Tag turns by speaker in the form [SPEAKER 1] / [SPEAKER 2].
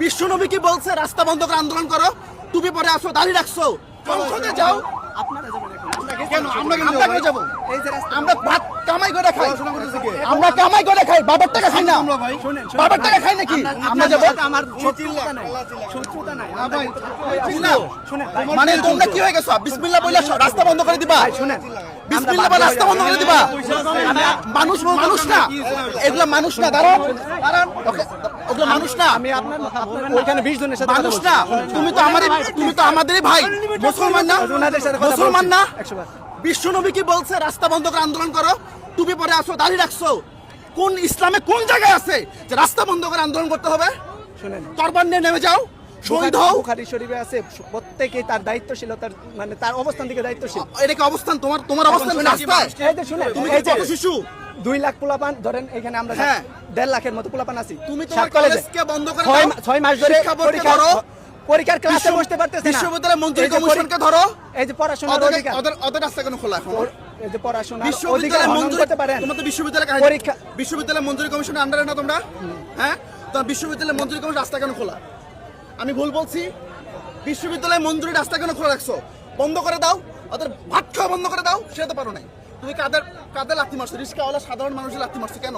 [SPEAKER 1] বিশ্বনবী কি বলছে রাস্তা বন্ধ করে আন্দোলন করো, টুপি পরে আসো, দাঁড়িয়ে রাখছো, সংসদে যাও। কেন আমরা যাবো? আমরা ভাত কামাই করে খাই, আমরা কামাই করে খাই, বাবার টাকা খাই না, বাবার টাকা খাই নাকি? আমরা যাবো?
[SPEAKER 2] আমার শত্রুতা নাই
[SPEAKER 1] মানে তোমরা কি হয়ে গেছো? বিসমিল্লাহ বলে রাস্তা বন্ধ করে দিবা? বিসমিল্লাহ বলে রাস্তা বন্ধ করে দিবা? মানুষ মানুষ না, এগুলা মানুষ না। দাঁড়ান দাঁড়ান, ওগুলো মানুষ না,
[SPEAKER 2] আমি আপনার ওইখানে 20 জনের সাথে
[SPEAKER 1] মানুষ না। তুমি তো আমাদেরই ভাই, মুসলমান না? মুসলমান না? বিশ্বনবী কি বলছে রাস্তা বন্ধ করে আন্দোলন করো, টুপি পরে আসো, দাঁড়িয়ে রাখছো? কোন ইসলামে কোন জায়গায় আছে যে রাস্তা বন্ধ করে আন্দোলন করতে হবে?
[SPEAKER 2] শুনেন,
[SPEAKER 1] তরবারি নিয়ে নেমে যাও, শহীদ হও।
[SPEAKER 2] বুখারী শরীফে আছে প্রত্যেকে তার দায়িত্বশীলতার মানে তার অবস্থান থেকে দায়িত্বশীল।
[SPEAKER 1] এটা কি অবস্থান? তোমার অবস্থান রাস্তায়?
[SPEAKER 2] এই যে শুনেন,
[SPEAKER 1] তুমি
[SPEAKER 2] এই যে
[SPEAKER 1] কত শিশু?
[SPEAKER 2] 2 লাখ পোলাপান ধরেন, এখানে আমরা
[SPEAKER 1] হ্যাঁ।
[SPEAKER 2] 1.5 লাখের মতো পোলাপান আছি।
[SPEAKER 1] তুমি তোমার
[SPEAKER 2] 7 কলেজে
[SPEAKER 1] কলেজকে বন্ধ করে
[SPEAKER 2] 6 মাস ধরে
[SPEAKER 1] শিক্ষা বোর্ডকে ধরো,
[SPEAKER 2] পরীক্ষার ক্লাসে বসতে পারতেছে না।
[SPEAKER 1] বিশ্ববিদ্যালয় মঞ্জুরি
[SPEAKER 2] এই যে
[SPEAKER 1] কমিশনকে ধরো।
[SPEAKER 2] এই যে পড়াশোনার অধিকার,
[SPEAKER 1] ওদের রাস্তা কেন খোলা এখন?
[SPEAKER 2] এই যে পড়াশোনার অধিকার
[SPEAKER 1] বিশ্ববিদ্যালয়
[SPEAKER 2] হনন
[SPEAKER 1] মঞ্জুরি
[SPEAKER 2] করতে পারেন।
[SPEAKER 1] তোমার তো বিশ্ববিদ্যালয়
[SPEAKER 2] পরীক্ষা
[SPEAKER 1] বিশ্ববিদ্যালয় মঞ্জুরি কমিশনের আন্ডারে না তোমরা? হ্যাঁ, তো বিশ্ববিদ্যালয় মঞ্জুরি কমিশন রাস্তা কেন খোলা? আমি ভুল বলছি? বিশ্ববিদ্যালয় মঞ্জুরি রাস্তা কেন খোলা রাখছো? বন্ধ করে দাও, ওদের ভাত খাওয়া বন্ধ করে দাও। সেটা তো পারো নাই। তুমি কাদের লাথি মারছো? রিস্কাওয়ালা সাধারণ মানুষের লাথি মারছো কেন?